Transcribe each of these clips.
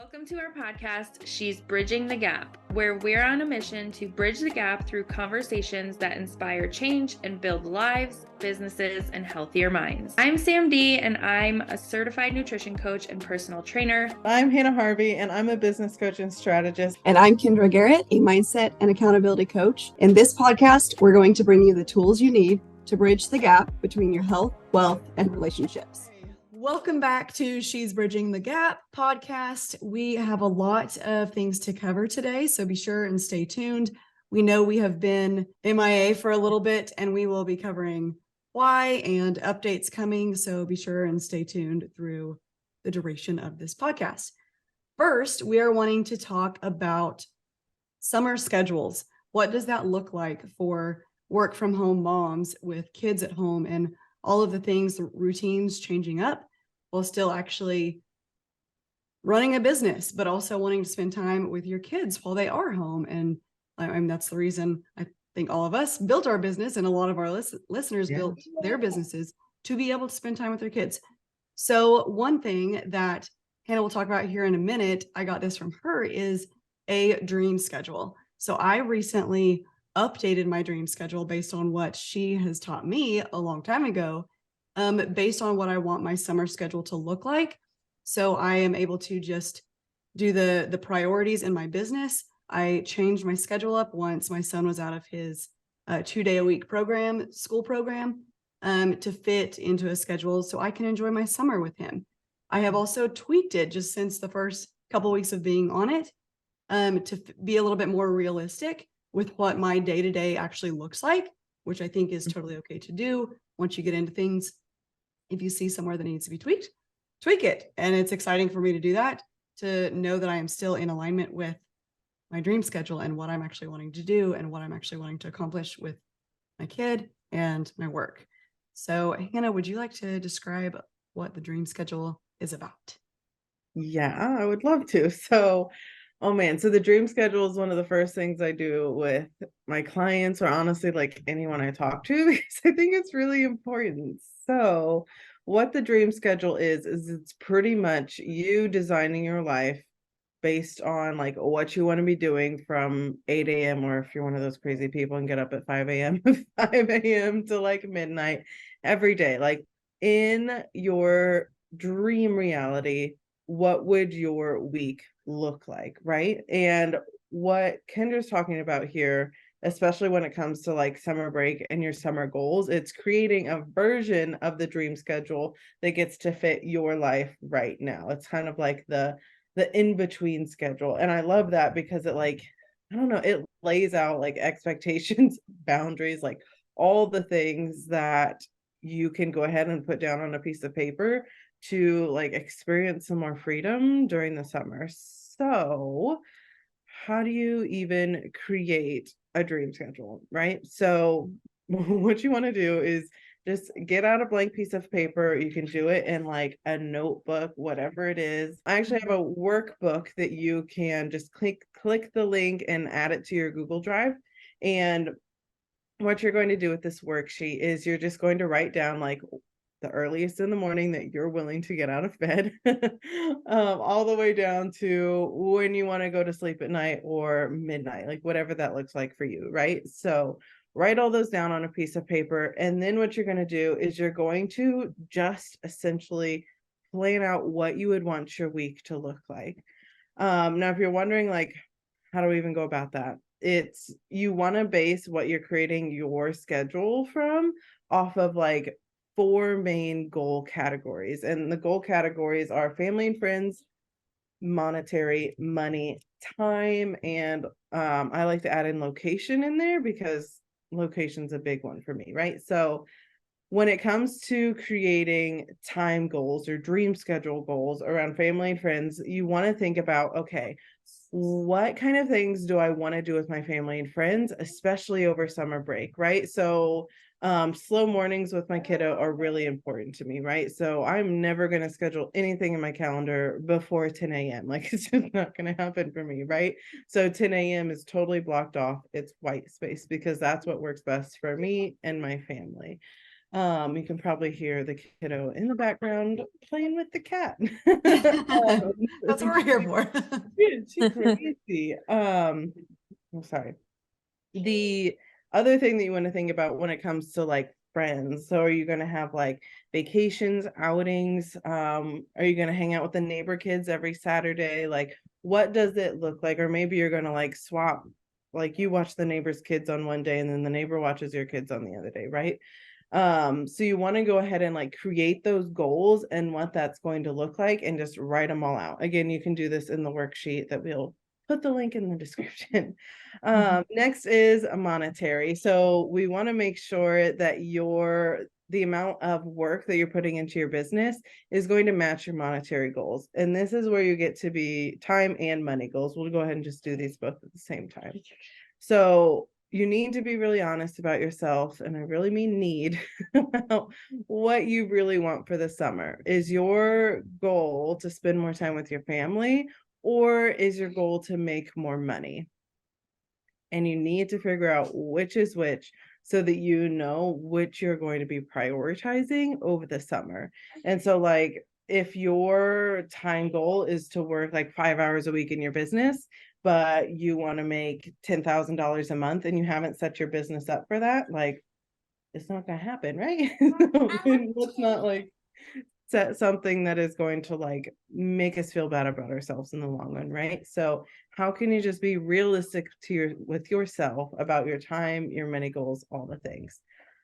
Welcome to our podcast, She's Bridging the Gap, where we're on a mission to bridge the gap through conversations that inspire change and build lives, businesses, and healthier minds. I'm Sam D, and I'm a certified nutrition coach and personal trainer. I'm Hanah Harvey, and I'm a business coach and strategist. And I'm Kendra Garrett, a mindset and accountability coach. In this podcast, we're going to bring you the tools you need to bridge the gap between your health, wealth, and relationships. Welcome back to She's Bridging the Gap podcast. We have a lot of things to cover today, so be sure and stay tuned. We know we have been MIA for a little bit, and we will be covering why and updates coming, so be sure and stay tuned through the duration of this podcast. First, we are wanting to talk about summer schedules. What does that look like for work from home moms with kids at home and all of the things, routines changing up while still actually running a business, but also wanting to spend time with your kids while they are home? And I mean, that's the reason I think all of us built our business, and a lot of our listeners built their businesses to be able to spend time with their kids. So one thing that Hanah will talk about here in a minute, I got this from her, is a dream schedule. So I recently updated my dream schedule based on what she has taught me a long time ago, based on what I want my summer schedule to look like. So I am able to just do the priorities in my business. I changed my schedule up once my son was out of his 2-day-a-week school program, to fit into a schedule so I can enjoy my summer with him. I have also tweaked it just since the first couple of weeks of being on it, to be a little bit more realistic with what my day-to-day actually looks like, which I think is totally okay to do. Once you get into things, if you see somewhere that needs to be tweaked, tweak it. And it's exciting for me to do that, to know that I am still in alignment with my dream schedule and what I'm actually wanting to do and what I'm actually wanting to accomplish with my kid and my work. So Hanah, would you like to describe what the dream schedule is about? Yeah, I would love to. So the dream schedule is one of the first things I do with my clients, or honestly, like anyone I talk to, because I think it's really important. So what the dream schedule is it's pretty much you designing your life based on like what you want to be doing from 8 a.m. or if you're one of those crazy people and get up at 5 a.m. 5 a.m. to like midnight every day. Like in your dream reality, what would your week look like, right? And what Kendra's talking about here, especially when it comes to like summer break and your summer goals, it's creating a version of the dream schedule that gets to fit your life right now. It's kind of like the in-between schedule. And I love that because it like, I don't know, it lays out like expectations, boundaries, like all the things that you can go ahead and put down on a piece of paper to like experience some more freedom during the summer. So how do you even create a dream schedule, right? So what you want to do is just get out a blank piece of paper. You can do it in like a notebook, whatever it is. I actually have a workbook that you can just click the link and add it to your Google Drive. And what you're going to do with this worksheet is you're just going to write down like the earliest in the morning that you're willing to get out of bed, all the way down to when you want to go to sleep at night or midnight, like whatever that looks like for you, right? So write all those down on a piece of paper. And then what you're going to do is you're going to just essentially plan out what you would want your week to look like. Now, if you're wondering, like, how do we even go about that? It's you want to base what you're creating your schedule from off of like 4 main goal categories. And the goal categories are family and friends, monetary, money, time, and I like to add in location in there because location's a big one for me, right? So when it comes to creating time goals or dream schedule goals around family and friends, you want to think about, okay, what kind of things do I want to do with my family and friends, especially over summer break, right? So slow mornings with my kiddo are really important to me, right? So I'm never going to schedule anything in my calendar before 10 a.m. Like it's just not going to happen for me, right? So 10 a.m. is totally blocked off. It's white space because that's what works best for me and my family. You can probably hear the kiddo in the background playing with the cat. That's what we're here for. She's crazy. I'm sorry. The other thing that you want to think about when it comes to like friends, so are you going to have like vacations, outings? Are you going to hang out with the neighbor kids every Saturday? Like, what does it look like? Or maybe you're going to like swap, like you watch the neighbor's kids on one day and then the neighbor watches your kids on the other day, right? So you want to go ahead and like create those goals and what that's going to look like and just write them all out. Again, you can do this in the worksheet that we'll put the link in the description. Next is a monetary. So we want to make sure that the amount of work that you're putting into your business is going to match your monetary goals. And this is where you get to be time and money goals. We'll go ahead and just do these both at the same time. So you need to be really honest about yourself, and I really mean need, about what you really want for the summer. Is your goal to spend more time with your family, or is your goal to make more money? And you need to figure out which is which so that you know which you're going to be prioritizing over the summer. And so like if your time goal is to work like 5 hours a week in your business, but you want to make $10,000 a month and you haven't set your business up for that, like it's not going to happen, right? Let's not like set something that is going to like make us feel bad about ourselves in the long run, right? So how can you just be realistic with yourself about your time, your money goals, all the things?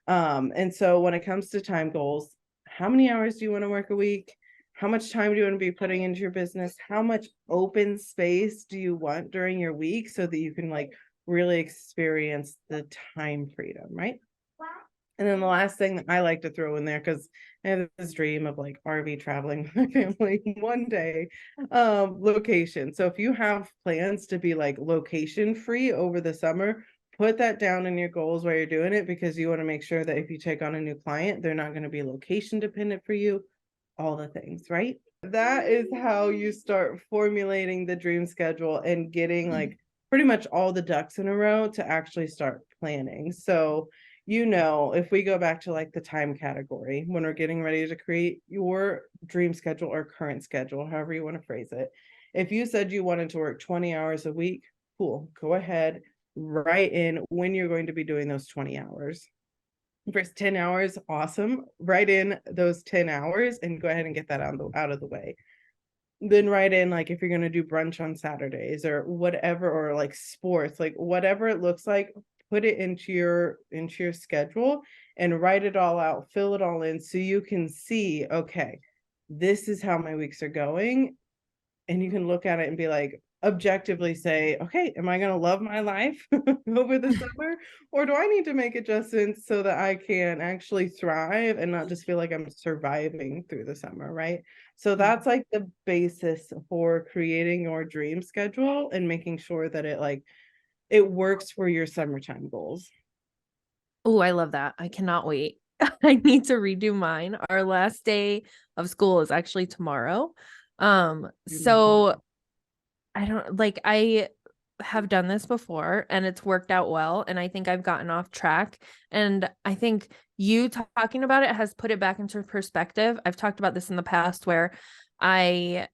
And so when it comes to time goals, how many hours do you want to work a week? How much time do you want to be putting into your business? How much open space do you want during your week so that you can like really experience the time freedom, right? And then the last thing that I like to throw in there, because I have this dream of like RV traveling with my family one day, location. So if you have plans to be like location free over the summer, put that down in your goals while you're doing it, because you want to make sure that if you take on a new client, they're not going to be location dependent for you, all the things, right? That is how you start formulating the dream schedule and getting like pretty much all the ducks in a row to actually start planning. So if we go back to like the time category, when we're getting ready to create your dream schedule or current schedule, however you want to phrase it, if you said you wanted to work 20 hours a week, cool, go ahead, write in when you're going to be doing those 20 hours. First 10 hours, awesome. Write in those 10 hours and go ahead and get that out of the way. Then write in like if you're going to do brunch on Saturdays or whatever, or like sports, like whatever it looks like, put it into your schedule and write it all out, fill it all in so you can see, okay, this is how my weeks are going. And you can look at it and be like, objectively say, okay, am I going to love my life over the summer, or do I need to make adjustments so that I can actually thrive and not just feel like I'm surviving through the summer, right? So that's like the basis for creating your dream schedule and making sure that it works for your summertime goals. Oh, I love that. I cannot wait. I need to redo mine. Our last day of school is actually tomorrow. So I have done this before and it's worked out well. And I think I've gotten off track. And I think you talking about it has put it back into perspective. I've talked about this in the past where I,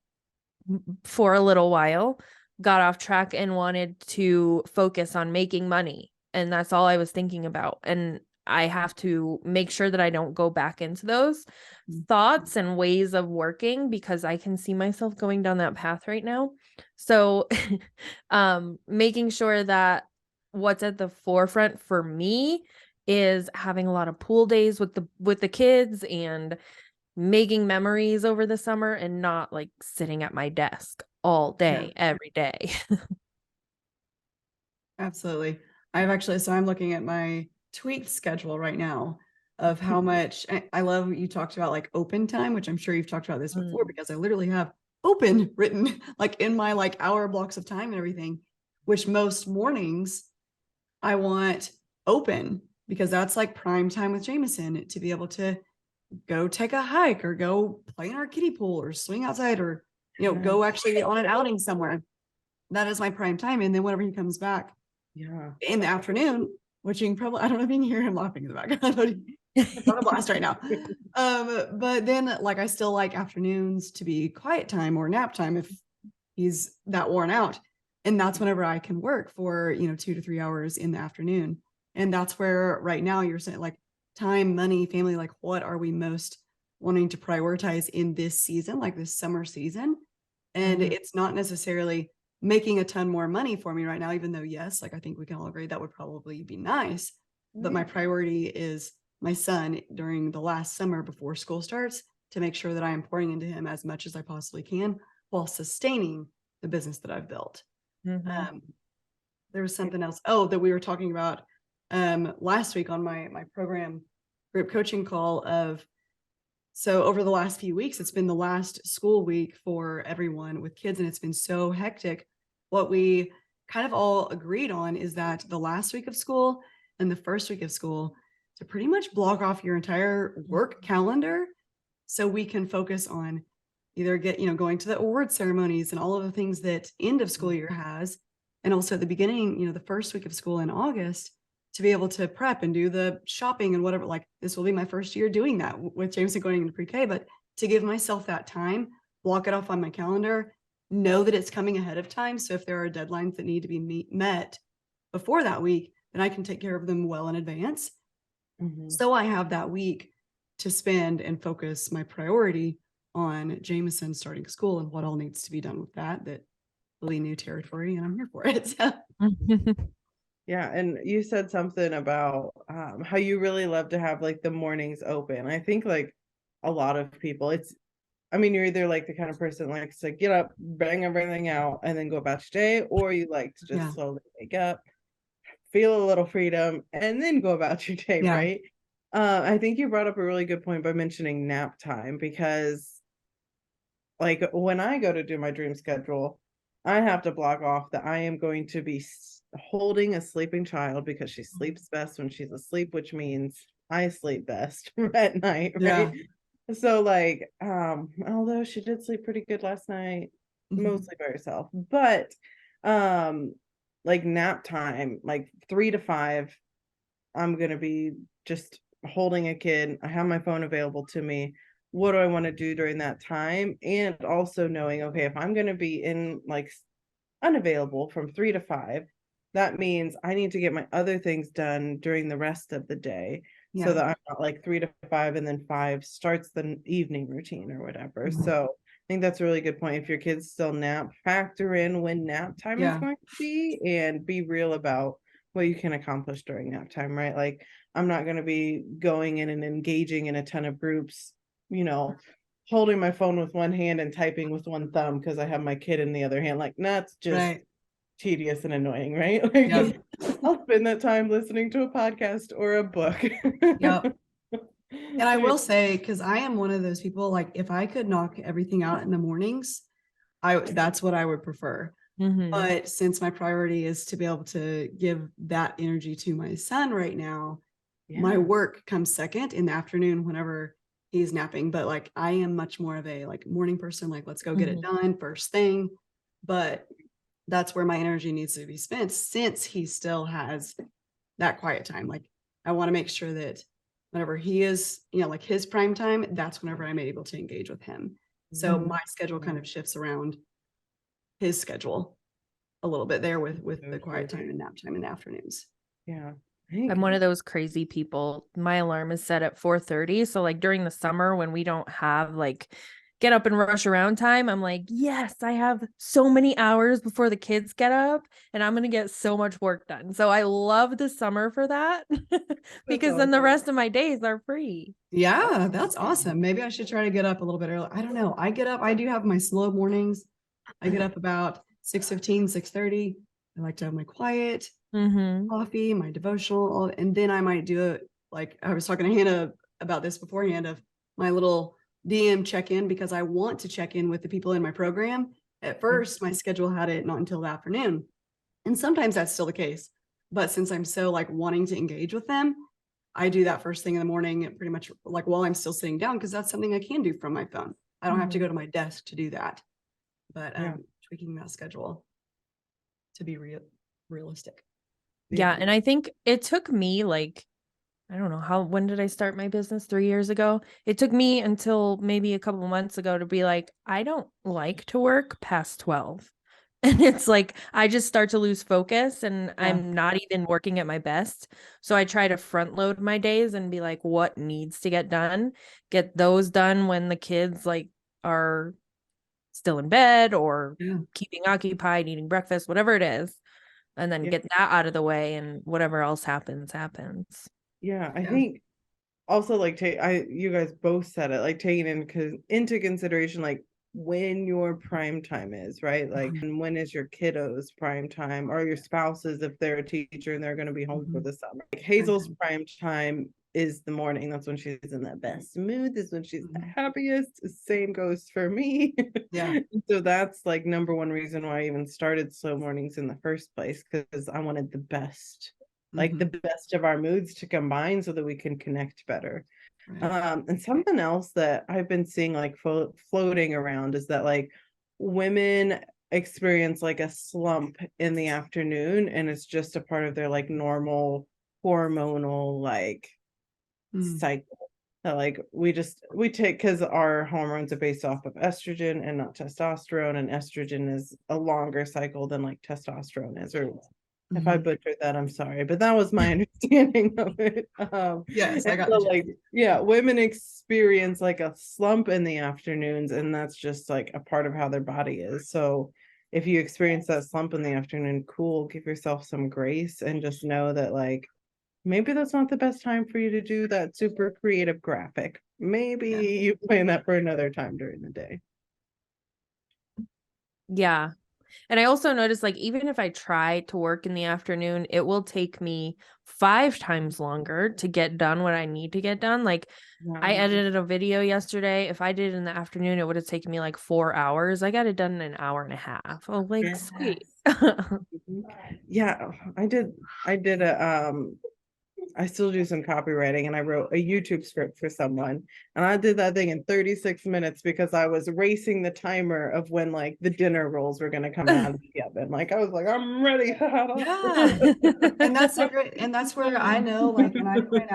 for a little while, got off track and wanted to focus on making money. And that's all I was thinking about. And I have to make sure that I don't go back into those thoughts and ways of working, because I can see myself going down that path right now. So making sure that what's at the forefront for me is having a lot of pool days with the kids and making memories over the summer, and not like sitting at my desk all day, every day. Absolutely. I'm looking at my tweaked schedule right now of how much I love you talked about like open time, which I'm sure you've talked about this before, because I literally have open written like in my like hour blocks of time and everything, which most mornings I want open because that's like prime time with Jameson to be able to go take a hike or go play in our kiddie pool or swing outside or, go actually on an outing somewhere. That is my prime time. And then whenever he comes back in the afternoon, which you can probably, I don't know if you can hear him laughing in the background, but on a blast right now. But then like I still like afternoons to be quiet time or nap time if he's that worn out. And that's whenever I can work for, 2 to 3 hours in the afternoon. And that's where right now you're saying like time, money, family, like what are we most wanting to prioritize in this season, like this summer season? And it's not necessarily making a ton more money for me right now, even though, yes, like I think we can all agree that would probably be nice. But my priority is my son during the last summer before school starts to make sure that I am pouring into him as much as I possibly can while sustaining the business that I've built. There was something else. Oh, that we were talking about last week on my program group coaching call of, so over the last few weeks, it's been the last school week for everyone with kids, and it's been so hectic. What we kind of all agreed on is that the last week of school and the first week of school to pretty much block off your entire work calendar so we can focus on either going to the award ceremonies and all of the things that end of school year has, and also at the beginning, the first week of school in August, to be able to prep and do the shopping and whatever. Like this will be my first year doing that with Jameson going into pre-K, but to give myself that time, block it off on my calendar, know that it's coming ahead of time. So if there are deadlines that need to be met before that week, then I can take care of them well in advance. So I have that week to spend and focus my priority on Jameson starting school and what all needs to be done with that will be new territory, and I'm here for it. So. Yeah, and you said something about how you really love to have like the mornings open. I think like a lot of people, you're either like the kind of person that likes to get up, bang everything out, and then go about your day, or you like to just slowly wake up, feel a little freedom, and then go about your day, right? I think you brought up a really good point by mentioning nap time, because like when I go to do my dream schedule, I have to block off that I am going to be holding a sleeping child because she sleeps best when she's asleep, which means I sleep best at night, right? So like, although she did sleep pretty good last night, mostly by herself, but like nap time, like 3 to 5, I'm gonna be just holding a kid. I have my phone available to me. What do I want to do during that time? And also knowing, okay, if I'm going to be in like unavailable from 3 to 5, that means I need to get my other things done during the rest of the day, so that I'm not like 3 to 5 and then 5 starts the evening routine or whatever. So I think that's a really good point. If your kids still nap, factor in when nap time is going to be, and be real about what you can accomplish during nap time, right? Like I'm not going to be going in and engaging in a ton of groups, holding my phone with one hand and typing with one thumb because I have my kid in the other hand. Like, that's just tedious and annoying, right? Like, I'll spend that time listening to a podcast or a book. And I will say, because I am one of those people, like if I could knock everything out in the mornings, that's what I would prefer. But since my priority is to be able to give that energy to my son right now, my work comes second in the afternoon whenever he's napping. But like I am much more of a like morning person, like let's go get it done first thing. But that's where my energy needs to be spent since he still has that quiet time. Like I want to make sure that whenever he is, like his prime time, that's whenever I'm able to engage with him. So my schedule kind of shifts around his schedule a little bit there with the quiet time and nap time in the afternoons. I'm one of those crazy people. My alarm is set at 4:30. So like during the summer when we don't have like get up and rush around time, I'm like, yes, I have so many hours before the kids get up and I'm going to get so much work done. So I love the summer for that because then the rest of my days are free. Yeah, that's awesome. Maybe I should try to get up a little bit early. I don't know. I do have my slow mornings. I get up about 6:15, 6:30. I like to have my quiet coffee, my devotional, and then I might do it. Like I was talking to Hannah about this beforehand of my little DM check-in, because I want to check in with the people in my program. At first, my schedule had it not until the afternoon. And sometimes that's still the case. But since I'm so like wanting to engage with them, I do that first thing in the morning, pretty much like while I'm still sitting down, because that's something I can do from my phone. I don't have to go to my desk to do that. But tweaking that schedule to be realistic. Yeah. And I think it took me like I don't know when did I start my business? 3 years ago. It took me until maybe a couple months ago to be like, I don't like to work past 12. And it's like, I just start to lose focus and I'm not even working at my best. So I try to front load my days and be like, what needs to get done? Get those done when the kids like are still in bed or keeping occupied, eating breakfast, whatever it is. And then get that out of the way and whatever else happens. Yeah, I think also like you guys both said it, like taking into consideration like when your prime time is, right? Like and when is your kiddos prime time, or your spouses if they're a teacher and they're going to be home for the summer. Like Hazel's prime time is the morning. That's when she's in the best mood. That's when she's the happiest. The same goes for me. So that's like number one reason why I even started slow mornings in the first place, because I wanted the best, like the best of our moods to combine so that we can connect better. And something else that I've been seeing like floating around is that like women experience like a slump in the afternoon, and it's just a part of their like normal hormonal like cycle. That like we take, because our hormones are based off of estrogen and not testosterone, and estrogen is a longer cycle than like testosterone is, or if I butchered that, I'm sorry, but that was my understanding of it. Yes, I got so, like, women experience like a slump in the afternoons, and that's just like a part of how their body is. So if you experience that slump in the afternoon, cool, give yourself some grace and just know that like maybe that's not the best time for you to do that super creative graphic. Maybe you plan that for another time during the day. Yeah. And I also noticed like even if I try to work in the afternoon, it will take me 5 times longer to get done what I need to get done. Like I edited a video yesterday. If I did it in the afternoon, it would have taken me like 4 hours. I got it done in an hour and a half. Oh, like sweet. Yeah, I did I still do some copywriting, and I wrote a YouTube script for someone, and I did that thing in 36 minutes because I was racing the timer of when like the dinner rolls were going to come out of the oven. Like I was like, I'm ready. And that's so great. And that's where I know, like when I print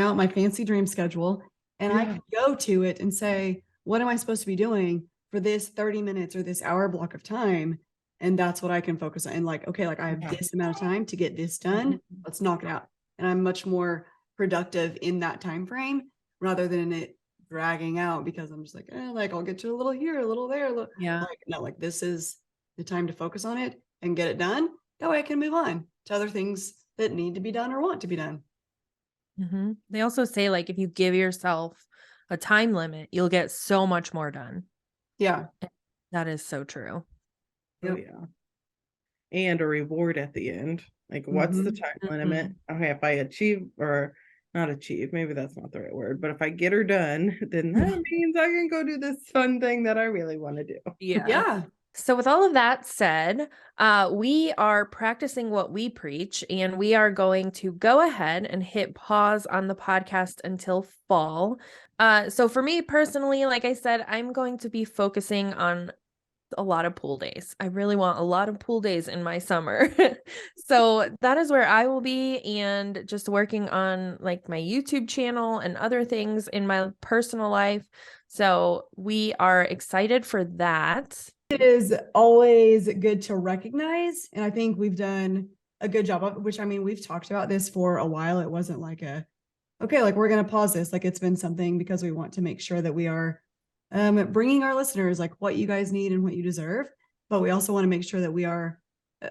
out my fancy dream schedule, and I can go to it and say, what am I supposed to be doing for this 30 minutes or this hour block of time? And that's what I can focus on. And like, okay, like I have this amount of time to get this done. Let's knock it out. And I'm much more productive in that time frame rather than it dragging out, because I'm just like, like I'll get to a little here, a little there. Like, no, like this is the time to focus on it and get it done. That way I can move on to other things that need to be done or want to be done. They also say like if you give yourself a time limit, you'll get so much more done. Yeah. That is so true. Oh, yeah. And a reward at the end. Like, what's the time limit? Okay, if I achieve, or not achieve, maybe that's not the right word, but if I get her done, then that means I can go do this fun thing that I really want to do. Yeah. So with all of that said, we are practicing what we preach, and we are going to go ahead and hit pause on the podcast until fall. So for me personally, like I said, I'm going to be focusing on a lot of pool days. I really want a lot of pool days in my summer. So that is where I will be, and just working on like my YouTube channel and other things in my personal life. So we are excited for that. It is always good to recognize. And I think we've done a good job of, which I mean, we've talked about this for a while. It wasn't like okay, like we're going to pause this. Like it's been something because we want to make sure that we are bringing our listeners like what you guys need and what you deserve. But we also want to make sure that we are,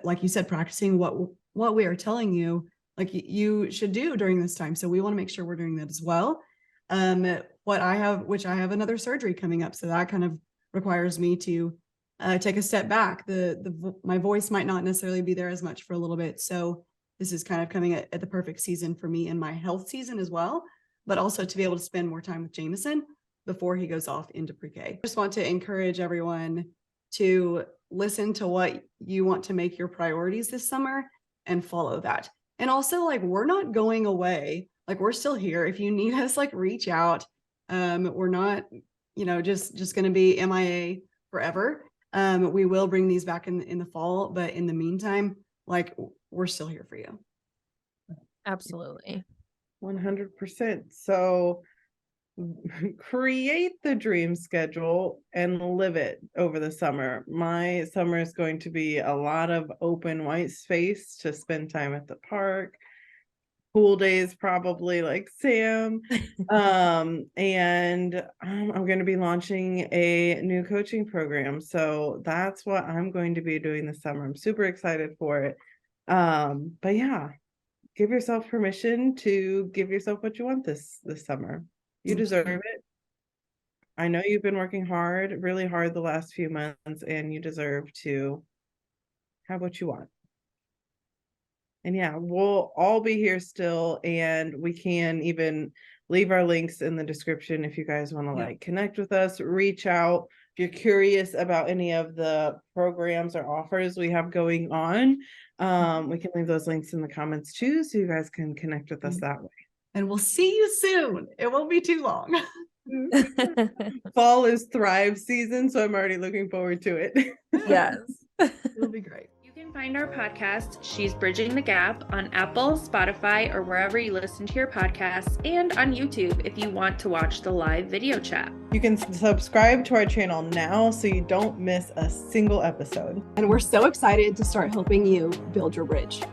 like you said, practicing what we are telling you, like you should do during this time. So we want to make sure we're doing that as well. Which I have another surgery coming up. So that kind of requires me to take a step back. My voice might not necessarily be there as much for a little bit. So this is kind of coming at the perfect season for me in my health season as well, but also to be able to spend more time with Jameson before he goes off into pre-K. I just want to encourage everyone to listen to what you want to make your priorities this summer and follow that. And also, like, we're not going away. Like, we're still here. If you need us, like, reach out. We're not, just going to be MIA forever. We will bring these back in the fall, but in the meantime, like, we're still here for you. Absolutely. 100%. So create the dream schedule and live it over the summer. My summer is going to be a lot of open white space to spend time at the park, pool days probably like Sam. And I'm going to be launching a new coaching program. So that's what I'm going to be doing this summer. I'm super excited for it. But yeah, give yourself permission to give yourself what you want this summer. You deserve it. I know you've been working hard, really hard the last few months, and you deserve to have what you want. And yeah, we'll all be here still, and we can even leave our links in the description if you guys want to like connect with us, reach out. If you're curious about any of the programs or offers we have going on, we can leave those links in the comments too, so you guys can connect with us that way. And we'll see you soon. It won't be too long. Fall is Thrive season, so I'm already looking forward to it. Yes. It'll be great. You can find our podcast, She's Bridging the Gap, on Apple, Spotify, or wherever you listen to your podcasts, and on YouTube if you want to watch the live video chat. You can subscribe to our channel now so you don't miss a single episode. And we're so excited to start helping you build your bridge.